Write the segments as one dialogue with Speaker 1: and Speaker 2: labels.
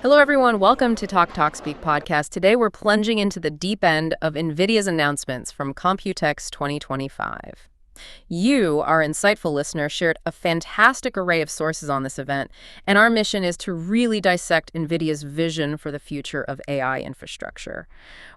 Speaker 1: Hello, everyone. Welcome to Talk Talk Speak podcast. Today, we're plunging into the deep end of NVIDIA's announcements from COMPUTEX 2025. You, our insightful listener, shared a fantastic array of sources on this event, and our mission is to really dissect NVIDIA's vision for the future of AI infrastructure.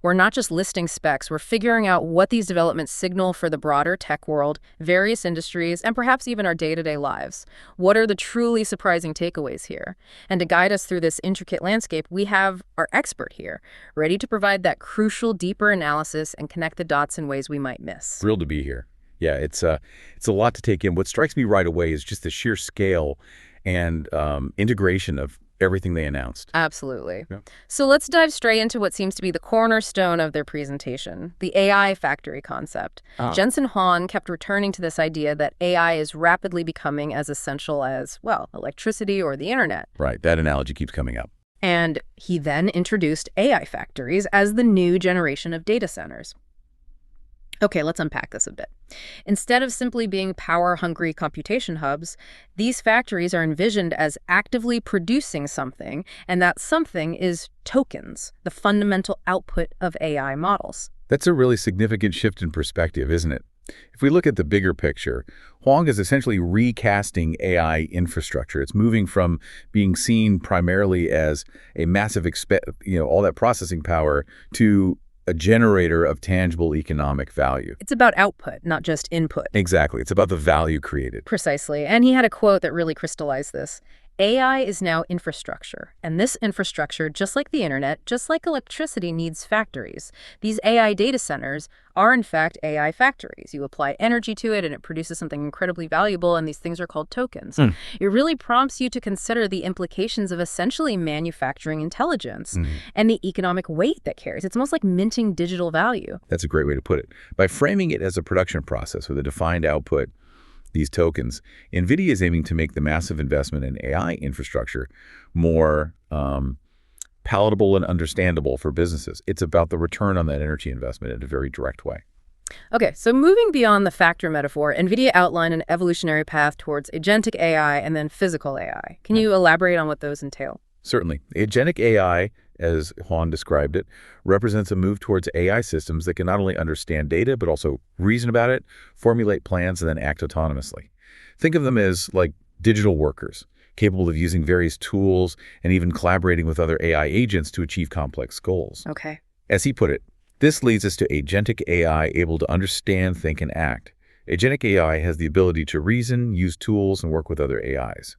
Speaker 1: We're not just listing specs, we're figuring out what these developments signal for the broader tech world, various industries, and perhaps even our day-to-day lives. What are the truly surprising takeaways here? And to guide us through this intricate landscape, we have our expert here, ready to provide that crucial, deeper analysis and connect the dots in ways we might miss.
Speaker 2: Thrilled to be here. Yeah, it's a lot to take in. What strikes me right away is just the sheer scale and integration of everything they announced.
Speaker 1: Absolutely.
Speaker 2: Yeah.
Speaker 1: So let's dive straight into what seems to be the cornerstone of their presentation, the AI factory concept. Jensen Huang kept returning to this idea that AI is rapidly becoming as essential as, well, electricity or the internet.
Speaker 2: Right, that analogy keeps coming up.
Speaker 1: And he then introduced AI factories as the new generation of data centers. Okay, let's unpack this a bit. Instead of simply being power-hungry computation hubs, these factories are envisioned as actively producing something, and that something is tokens, the fundamental output of AI models.
Speaker 2: That's a really significant shift in perspective, isn't it? If we look at the bigger picture, Huang is essentially recasting AI infrastructure. It's moving from being seen primarily as a massive, all that processing power to a generator of tangible economic value.
Speaker 1: It's about output, not just input.
Speaker 2: Exactly. It's about the value created.
Speaker 1: Precisely. And he had a quote that really crystallized this. AI is now infrastructure, and this infrastructure, just like the internet, just like electricity, needs factories. These AI data centers are, in fact, AI factories. You apply energy to it, and it produces something incredibly valuable, and these things are called tokens. It really prompts you to consider the implications of essentially manufacturing intelligence and the economic weight that carries. It's almost like minting digital value.
Speaker 2: That's a great way to put it. By framing it as a production process with a defined output, these tokens, NVIDIA is aiming to make the massive investment in AI infrastructure more palatable and understandable for businesses. It's about the return on that energy investment in a very direct way.
Speaker 1: Okay, so moving beyond the factor metaphor, NVIDIA outlined an evolutionary path towards agentic AI and then physical AI. Can you elaborate on what those entail?
Speaker 2: Certainly. Agentic AI, as Huang described it, represents a move towards AI systems that can not only understand data, but also reason about it, formulate plans, and then act autonomously. Think of them as like digital workers, capable of using various tools and even collaborating with other AI agents to achieve complex goals.
Speaker 1: Okay.
Speaker 2: As he put it, this leads us to agentic AI able to understand, think, and act. Agentic AI has the ability to reason, use tools, and work with other AIs.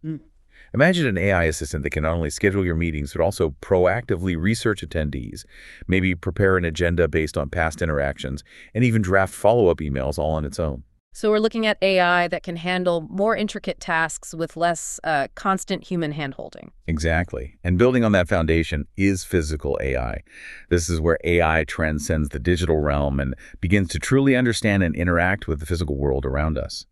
Speaker 2: Imagine an AI assistant that can not only schedule your meetings, but also proactively research attendees, maybe prepare an agenda based on past interactions, and even draft follow-up emails all on its own.
Speaker 1: So we're looking at AI that can handle more intricate tasks with less constant human handholding.
Speaker 2: Exactly. And building on that foundation is physical AI. This is where AI transcends the digital realm and begins to truly understand and interact with the physical world around us.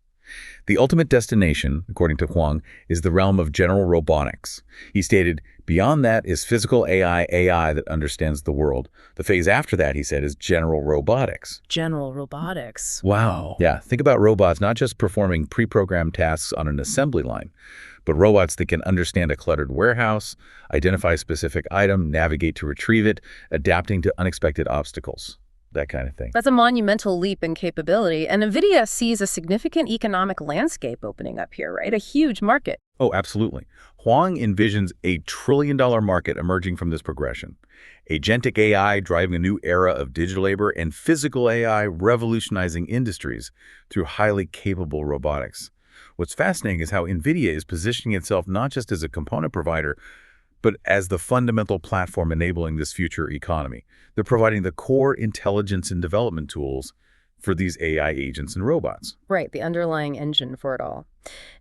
Speaker 2: The ultimate destination, according to Huang, is the realm of general robotics. He stated, beyond that is physical AI that understands the world. The phase after that, he said, is general robotics.
Speaker 1: General robotics.
Speaker 2: Wow. Yeah, think about robots not just performing pre-programmed tasks on an assembly line, but robots that can understand a cluttered warehouse, identify a specific item, navigate to retrieve it, adapting to unexpected obstacles. That kind of thing.
Speaker 1: That's a monumental leap in capability, and NVIDIA sees a significant economic landscape opening up here, right? A huge market.
Speaker 2: Oh, absolutely. Huang envisions a trillion-dollar market emerging from this progression. Agentic AI driving a new era of digital labor and physical AI revolutionizing industries through highly capable robotics. What's fascinating is how NVIDIA is positioning itself not just as a component provider, but as the fundamental platform enabling this future economy. They're providing the core intelligence and development tools for these AI agents and robots.
Speaker 1: Right, the underlying engine for it all.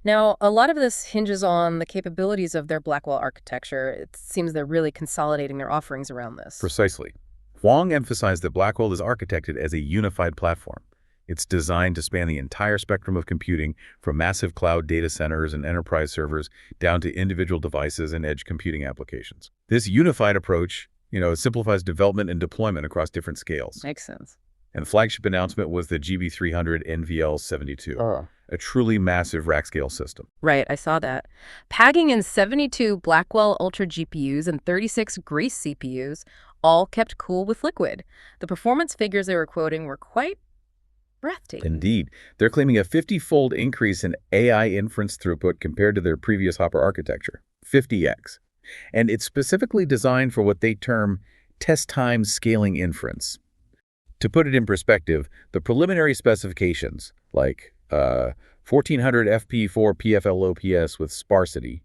Speaker 1: Now, a lot of this hinges on the capabilities of their Blackwell architecture. It seems they're really consolidating their offerings around this.
Speaker 2: Precisely. Huang emphasized that Blackwell is architected as a unified platform. It's designed to span the entire spectrum of computing, from massive cloud data centers and enterprise servers down to individual devices and edge computing applications. This unified approach, simplifies development and deployment across different scales.
Speaker 1: Makes sense.
Speaker 2: And the flagship announcement was the GB300 NVL72, a truly massive rack-scale system.
Speaker 1: Right, I saw that. Packing in 72 Blackwell Ultra GPUs and 36 Grace CPUs, all kept cool with liquid. The performance figures they were quoting were quite breathtaking.
Speaker 2: Indeed, they're claiming a 50-fold increase in AI inference throughput compared to their previous Hopper architecture, 50x. And it's specifically designed for what they term test-time scaling inference. To put it in perspective, the preliminary specifications, like 1400 FP4 PFLOPS with sparsity,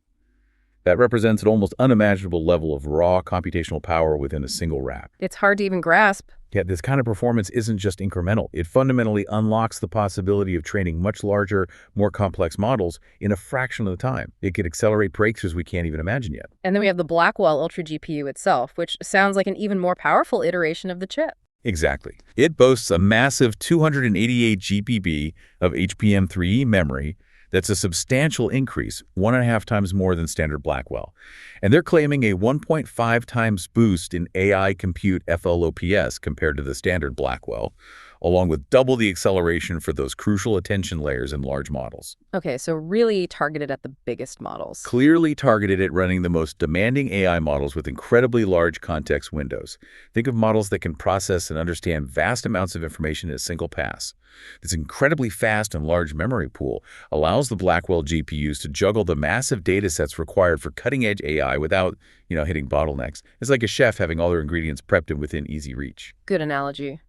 Speaker 2: that represents an almost unimaginable level of raw computational power within a single rack.
Speaker 1: It's hard to even grasp.
Speaker 2: Yet this kind of performance isn't just incremental. It fundamentally unlocks the possibility of training much larger, more complex models in a fraction of the time. It could accelerate breakthroughs we can't even imagine yet.
Speaker 1: And then we have the Blackwell Ultra GPU itself, which sounds like an even more powerful iteration of the chip.
Speaker 2: Exactly. It boasts a massive 288 GBP of HBM3E memory. That's a substantial increase, 1.5 times more than standard Blackwell. And they're claiming a 1.5 times boost in AI compute FLOPS compared to the standard Blackwell, along with double the acceleration for those crucial attention layers in large models.
Speaker 1: Okay, so really targeted at the biggest models.
Speaker 2: Clearly targeted at running the most demanding AI models with incredibly large context windows. Think of models that can process and understand vast amounts of information in a single pass. This incredibly fast and large memory pool allows the Blackwell GPUs to juggle the massive data sets required for cutting-edge AI without, hitting bottlenecks. It's like a chef having all their ingredients prepped and within easy reach.
Speaker 1: Good analogy.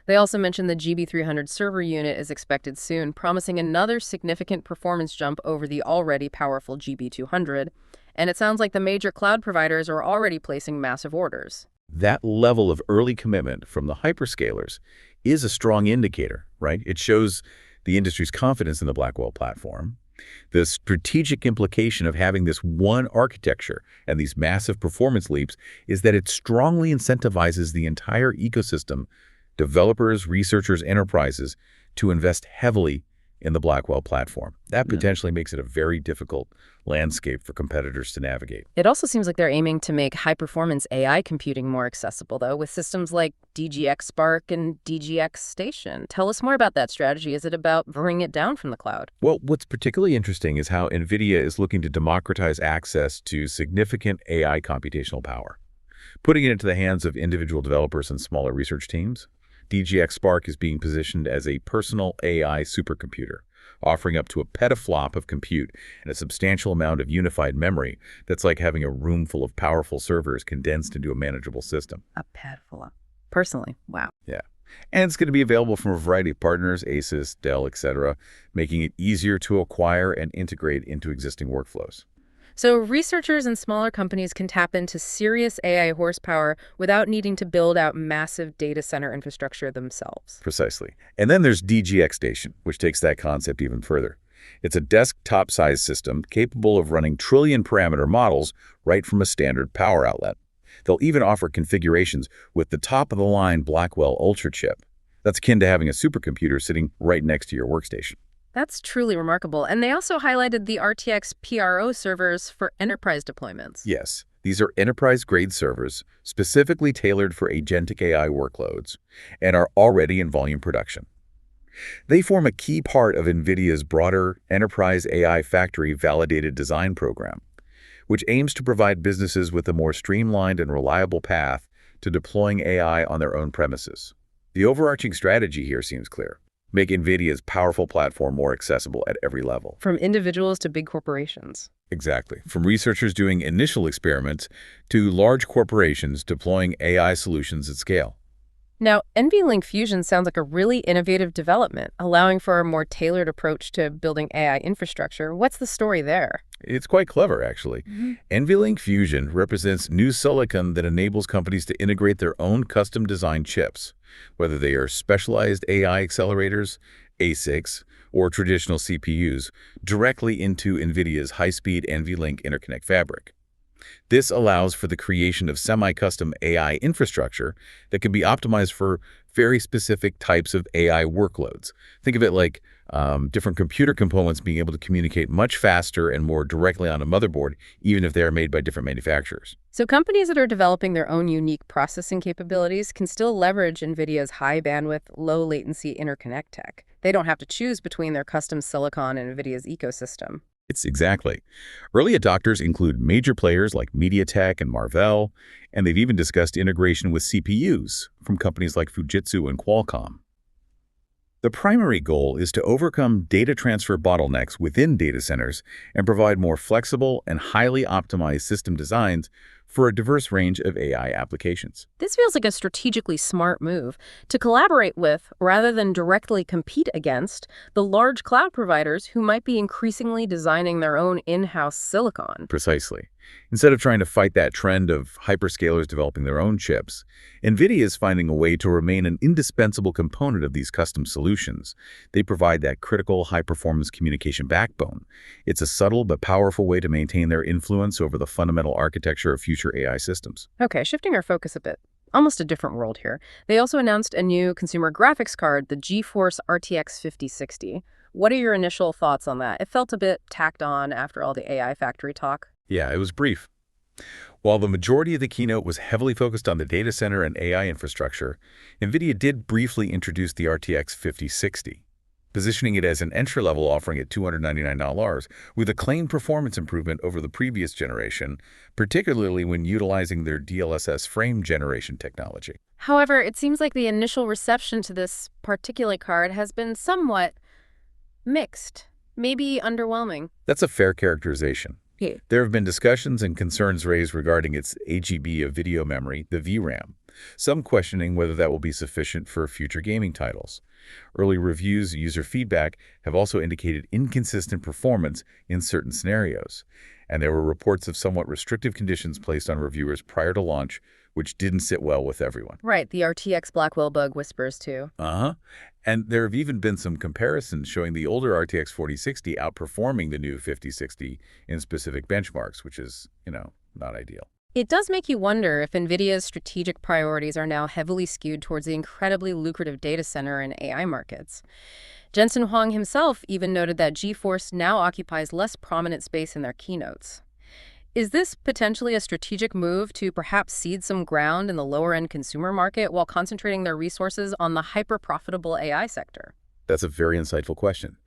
Speaker 1: They also mentioned the GB300 server unit is expected soon, promising another significant performance jump over the already powerful GB200. And it sounds like the major cloud providers are already placing massive orders.
Speaker 2: That level of early commitment from the hyperscalers is a strong indicator, right? It shows the industry's confidence in the Blackwell platform. The strategic implication of having this one architecture and these massive performance leaps is that it strongly incentivizes the entire ecosystem, developers, researchers, enterprises, to invest heavily in the Blackwell platform. That potentially makes it a very difficult landscape for competitors to navigate.
Speaker 1: It also seems like they're aiming to make high-performance AI computing more accessible, though, with systems like DGX Spark and DGX Station. Tell us more about that strategy. Is it about bringing it down from the cloud?
Speaker 2: Well, what's particularly interesting is how NVIDIA is looking to democratize access to significant AI computational power, putting it into the hands of individual developers and smaller research teams. DGX Spark is being positioned as a personal AI supercomputer, offering up to a petaflop of compute and a substantial amount of unified memory that's like having a room full of powerful servers condensed into a manageable system.
Speaker 1: A petaflop. Personally, wow.
Speaker 2: Yeah. And it's going to be available from a variety of partners, Asus, Dell, etc., making it easier to acquire and integrate into existing workflows.
Speaker 1: So researchers and smaller companies can tap into serious AI horsepower without needing to build out massive data center infrastructure themselves.
Speaker 2: Precisely. And then there's DGX Station, which takes that concept even further. It's a desktop-sized system capable of running trillion-parameter models right from a standard power outlet. They'll even offer configurations with the top-of-the-line Blackwell Ultra chip. That's akin to having a supercomputer sitting right next to your workstation.
Speaker 1: That's truly remarkable. And they also highlighted the RTX Pro servers for enterprise deployments.
Speaker 2: Yes, these are enterprise-grade servers specifically tailored for agentic AI workloads and are already in volume production. They form a key part of NVIDIA's broader Enterprise AI Factory Validated Design program, which aims to provide businesses with a more streamlined and reliable path to deploying AI on their own premises. The overarching strategy here seems clear. Make NVIDIA's powerful platform more accessible at every level.
Speaker 1: From individuals to big corporations.
Speaker 2: Exactly. From researchers doing initial experiments to large corporations deploying AI solutions at scale.
Speaker 1: Now, NVLink Fusion sounds like a really innovative development, allowing for a more tailored approach to building AI infrastructure. What's the story there?
Speaker 2: It's quite clever, actually. NVLink Fusion represents new silicon that enables companies to integrate their own custom-designed chips, whether they are specialized AI accelerators, ASICs, or traditional CPUs, directly into NVIDIA's high-speed NVLink interconnect fabric. This allows for the creation of semi-custom AI infrastructure that can be optimized for very specific types of AI workloads. Think of it like different computer components being able to communicate much faster and more directly on a motherboard, even if they are made by different manufacturers.
Speaker 1: So companies that are developing their own unique processing capabilities can still leverage NVIDIA's high bandwidth, low latency interconnect tech. They don't have to choose between their custom silicon and NVIDIA's ecosystem.
Speaker 2: It's exactly. Early adopters include major players like MediaTek and Marvell, and they've even discussed integration with CPUs from companies like Fujitsu and Qualcomm. The primary goal is to overcome data transfer bottlenecks within data centers and provide more flexible and highly optimized system designs for a diverse range of AI applications.
Speaker 1: This feels like a strategically smart move to collaborate with, rather than directly compete against, the large cloud providers who might be increasingly designing their own in-house silicon.
Speaker 2: Precisely. Instead of trying to fight that trend of hyperscalers developing their own chips, NVIDIA is finding a way to remain an indispensable component of these custom solutions. They provide that critical high-performance communication backbone. It's a subtle but powerful way to maintain their influence over the fundamental architecture of future AI systems.
Speaker 1: Okay, shifting our focus a bit. Almost a different world here. They also announced a new consumer graphics card, the GeForce RTX 5060. What are your initial thoughts on that? It felt a bit tacked on after all the AI factory talk.
Speaker 2: Yeah, it was brief. While the majority of the keynote was heavily focused on the data center and AI infrastructure, NVIDIA did briefly introduce the RTX 5060, positioning it as an entry-level offering at $299 with a claimed performance improvement over the previous generation, particularly when utilizing their DLSS frame generation technology.
Speaker 1: However, it seems like the initial reception to this particular card has been somewhat mixed, maybe underwhelming.
Speaker 2: That's a fair characterization.
Speaker 1: Yeah.
Speaker 2: There have been discussions and concerns raised regarding its AGB of video memory, the VRAM, some questioning whether that will be sufficient for future gaming titles. Early reviews and user feedback have also indicated inconsistent performance in certain scenarios, and there were reports of somewhat restrictive conditions placed on reviewers prior to launch, which didn't sit well with everyone.
Speaker 1: Right, the RTX Blackwell bug whispers too.
Speaker 2: And there have even been some comparisons showing the older RTX 4060 outperforming the new 5060 in specific benchmarks, which is, not ideal.
Speaker 1: It does make you wonder if NVIDIA's strategic priorities are now heavily skewed towards the incredibly lucrative data center and AI markets. Jensen Huang himself even noted that GeForce now occupies less prominent space in their keynotes. Is this potentially a strategic move to perhaps cede some ground in the lower-end consumer market while concentrating their resources on the hyper-profitable AI sector?
Speaker 2: That's a very insightful question.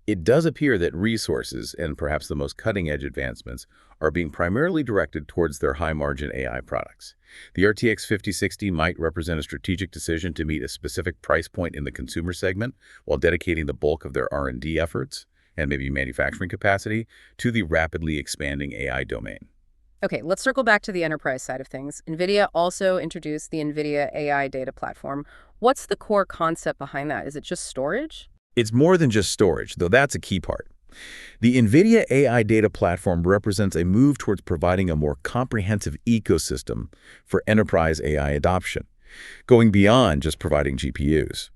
Speaker 2: It does appear that resources, and perhaps the most cutting-edge advancements, are being primarily directed towards their high-margin AI products. The RTX 5060 might represent a strategic decision to meet a specific price point in the consumer segment while dedicating the bulk of their R&D efforts and maybe manufacturing capacity to the rapidly expanding AI domain.
Speaker 1: Okay, let's circle back to the enterprise side of things. NVIDIA also introduced the NVIDIA AI data platform. What's the core concept behind that? Is it just storage?
Speaker 2: It's more than just storage, though that's a key part. The NVIDIA AI data platform represents a move towards providing a more comprehensive ecosystem for enterprise AI adoption, going beyond just providing GPUs.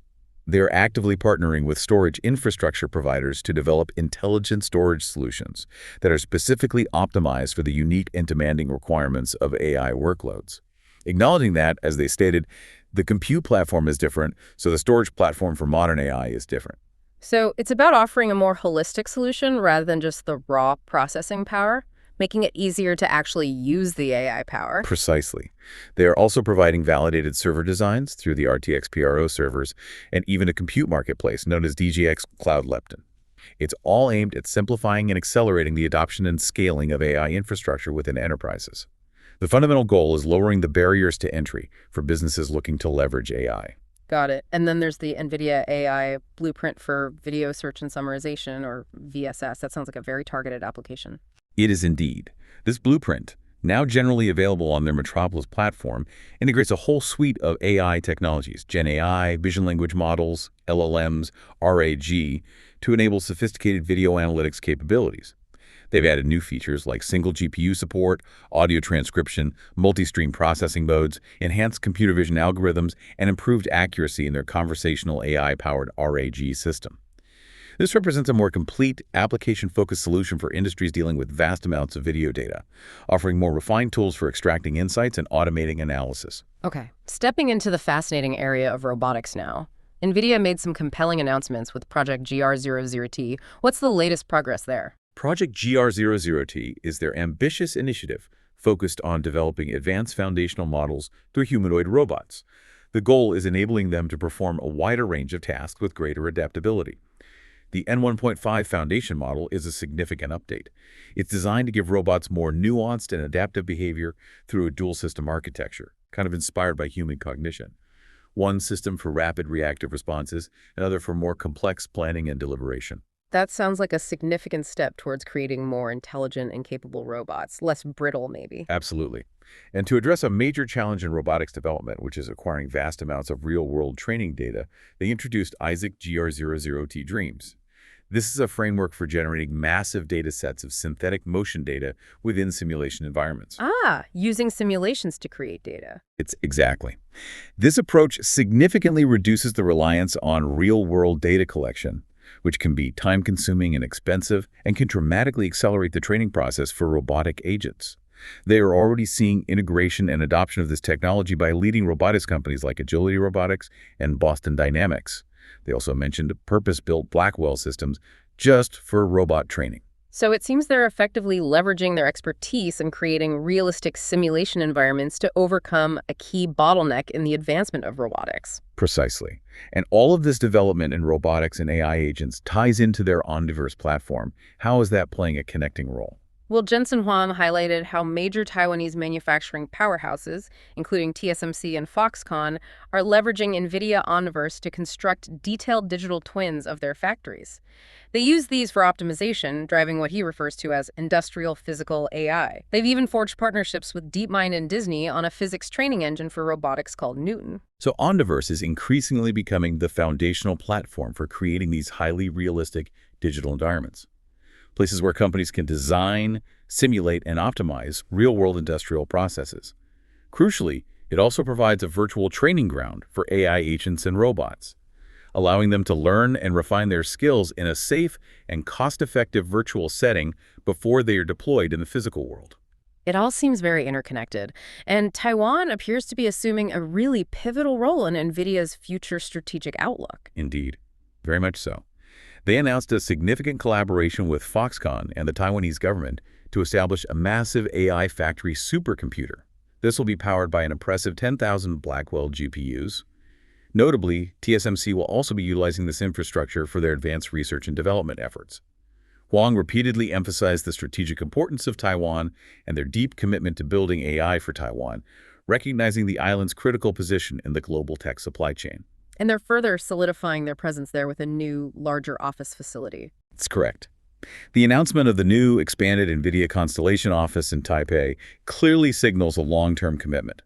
Speaker 2: They are actively partnering with storage infrastructure providers to develop intelligent storage solutions that are specifically optimized for the unique and demanding requirements of AI workloads. Acknowledging that, as they stated, the compute platform is different, so the storage platform for modern AI is different.
Speaker 1: So it's about offering a more holistic solution rather than just the raw processing power, making it easier to actually use the AI power.
Speaker 2: Precisely. They are also providing validated server designs through the RTX Pro servers and even a compute marketplace known as DGX Cloud Lepton. It's all aimed at simplifying and accelerating the adoption and scaling of AI infrastructure within enterprises. The fundamental goal is lowering the barriers to entry for businesses looking to leverage AI.
Speaker 1: Got it. And then there's the NVIDIA AI Blueprint for Video Search and Summarization, or VSS. That sounds like a very targeted application.
Speaker 2: It is indeed. This blueprint, now generally available on their Metropolis platform, integrates a whole suite of AI technologies, Gen AI, vision language models, LLMs, RAG, to enable sophisticated video analytics capabilities. They've added new features like single GPU support, audio transcription, multi-stream processing modes, enhanced computer vision algorithms, and improved accuracy in their conversational AI-powered RAG system. This represents a more complete, application-focused solution for industries dealing with vast amounts of video data, offering more refined tools for extracting insights and automating analysis.
Speaker 1: Okay, stepping into the fascinating area of robotics now. NVIDIA made some compelling announcements with Project GR00T. What's the latest progress there?
Speaker 2: Project GR00T is their ambitious initiative focused on developing advanced foundational models through humanoid robots. The goal is enabling them to perform a wider range of tasks with greater adaptability. The N1.5 foundation model is a significant update. It's designed to give robots more nuanced and adaptive behavior through a dual-system architecture, kind of inspired by human cognition. One system for rapid reactive responses, another for more complex planning and deliberation.
Speaker 1: That sounds like a significant step towards creating more intelligent and capable robots, less brittle maybe.
Speaker 2: Absolutely. And to address a major challenge in robotics development, which is acquiring vast amounts of real-world training data, they introduced Isaac GR00T Dreams. This is a framework for generating massive data sets of synthetic motion data within simulation environments.
Speaker 1: Using simulations to create data.
Speaker 2: It's exactly. This approach significantly reduces the reliance on real-world data collection, which can be time-consuming and expensive and can dramatically accelerate the training process for robotic agents. They are already seeing integration and adoption of this technology by leading robotics companies like Agility Robotics and Boston Dynamics. They also mentioned purpose-built Blackwell systems just for robot training.
Speaker 1: So it seems they're effectively leveraging their expertise and creating realistic simulation environments to overcome a key bottleneck in the advancement of robotics.
Speaker 2: Precisely. And all of this development in robotics and AI agents ties into their Omniverse platform. How is that playing a connecting role?
Speaker 1: Well, Jensen Huang highlighted how major Taiwanese manufacturing powerhouses, including TSMC and Foxconn, are leveraging NVIDIA Omniverse to construct detailed digital twins of their factories. They use these for optimization, driving what he refers to as industrial physical AI. They've even forged partnerships with DeepMind and Disney on a physics training engine for robotics called Newton.
Speaker 2: So Omniverse is increasingly becoming the foundational platform for creating these highly realistic digital environments. Places where companies can design, simulate, and optimize real-world industrial processes. Crucially, it also provides a virtual training ground for AI agents and robots, allowing them to learn and refine their skills in a safe and cost-effective virtual setting before they are deployed in the physical world.
Speaker 1: It all seems very interconnected, and Taiwan appears to be assuming a really pivotal role in NVIDIA's future strategic outlook.
Speaker 2: Indeed, very much so. They announced a significant collaboration with Foxconn and the Taiwanese government to establish a massive AI factory supercomputer. This will be powered by an impressive 10,000 Blackwell GPUs. Notably, TSMC will also be utilizing this infrastructure for their advanced research and development efforts. Huang repeatedly emphasized the strategic importance of Taiwan and their deep commitment to building AI for Taiwan, recognizing the island's critical position in the global tech supply chain.
Speaker 1: And they're further solidifying their presence there with a new, larger office facility.
Speaker 2: That's correct. The announcement of the new, expanded NVIDIA Constellation office in Taipei clearly signals a long-term commitment.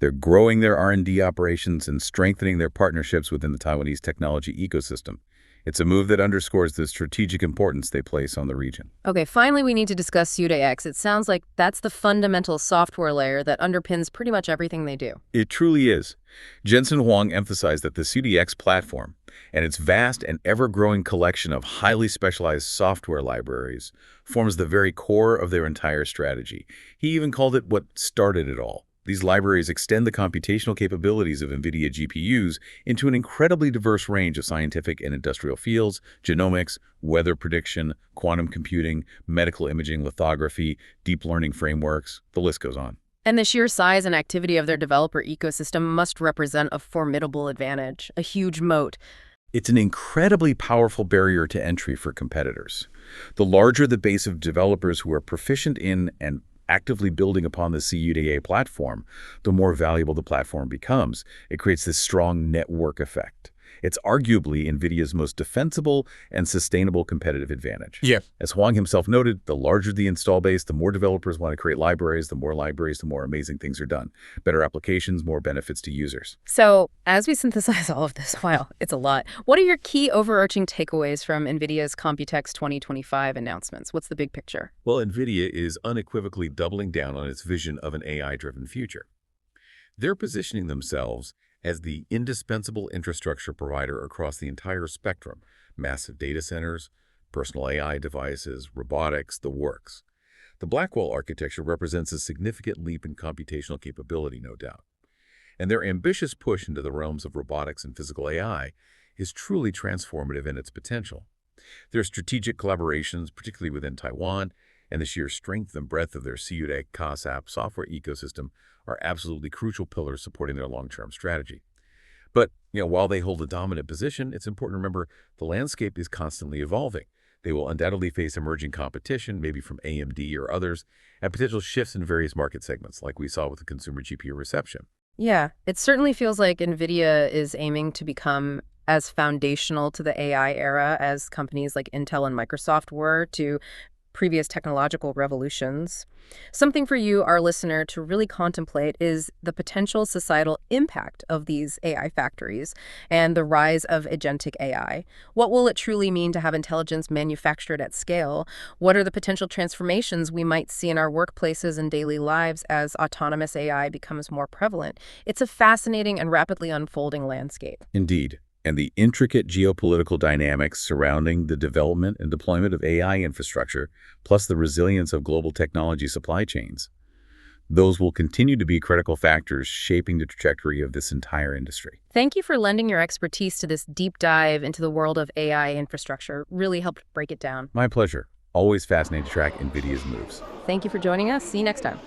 Speaker 2: They're growing their R&D operations and strengthening their partnerships within the Taiwanese technology ecosystem. It's a move that underscores the strategic importance they place on the region.
Speaker 1: Okay, finally, we need to discuss COMPUTEX. It sounds like that's the fundamental software layer that underpins pretty much everything they do.
Speaker 2: It truly is. Jensen Huang emphasized that the COMPUTEX platform and its vast and ever-growing collection of highly specialized software libraries forms the very core of their entire strategy. He even called it what started it all. These libraries extend the computational capabilities of NVIDIA GPUs into an incredibly diverse range of scientific and industrial fields: genomics, weather prediction, quantum computing, medical imaging, lithography, deep learning frameworks. The list goes on.
Speaker 1: And the sheer size and activity of their developer ecosystem must represent a formidable advantage, a huge moat.
Speaker 2: It's an incredibly powerful barrier to entry for competitors. The larger the base of developers who are proficient in and actively building upon the CUDA platform, the more valuable the platform becomes. It creates this strong network effect. It's arguably NVIDIA's most defensible and sustainable competitive advantage.
Speaker 3: Yeah.
Speaker 2: As Huang himself noted, the larger the install base, the more developers want to create libraries, the more amazing things are done. Better applications, more benefits to users.
Speaker 1: So, as we synthesize all of this, wow, it's a lot. What are your key overarching takeaways from NVIDIA's COMPUTEX 2025 announcements? What's the big picture?
Speaker 2: Well, NVIDIA is unequivocally doubling down on its vision of an AI-driven future. They're positioning themselves as the indispensable infrastructure provider across the entire spectrum: massive data centers, personal AI devices, robotics, the works. The Blackwell architecture represents a significant leap in computational capability, no doubt. And their ambitious push into the realms of robotics and physical AI is truly transformative in its potential. Their strategic collaborations, particularly within Taiwan, and the sheer strength and breadth of their COMPUTEX software ecosystem are absolutely crucial pillars supporting their long-term strategy. But, while they hold a dominant position, it's important to remember the landscape is constantly evolving. They will undoubtedly face emerging competition, maybe from AMD or others, and potential shifts in various market segments, like we saw with the consumer GPU reception.
Speaker 1: Yeah, it certainly feels like NVIDIA is aiming to become as foundational to the AI era as companies like Intel and Microsoft were to previous technological revolutions. Something for you, our listener, to really contemplate is the potential societal impact of these AI factories and the rise of agentic AI. What will it truly mean to have intelligence manufactured at scale? What are the potential transformations we might see in our workplaces and daily lives as autonomous AI becomes more prevalent? It's a fascinating and rapidly unfolding landscape.
Speaker 2: Indeed. And the intricate geopolitical dynamics surrounding the development and deployment of AI infrastructure, plus the resilience of global technology supply chains, those will continue to be critical factors shaping the trajectory of this entire industry.
Speaker 1: Thank you for lending your expertise to this deep dive into the world of AI infrastructure. Really helped break it down.
Speaker 2: My pleasure. Always fascinating to track NVIDIA's moves.
Speaker 1: Thank you for joining us. See you next time.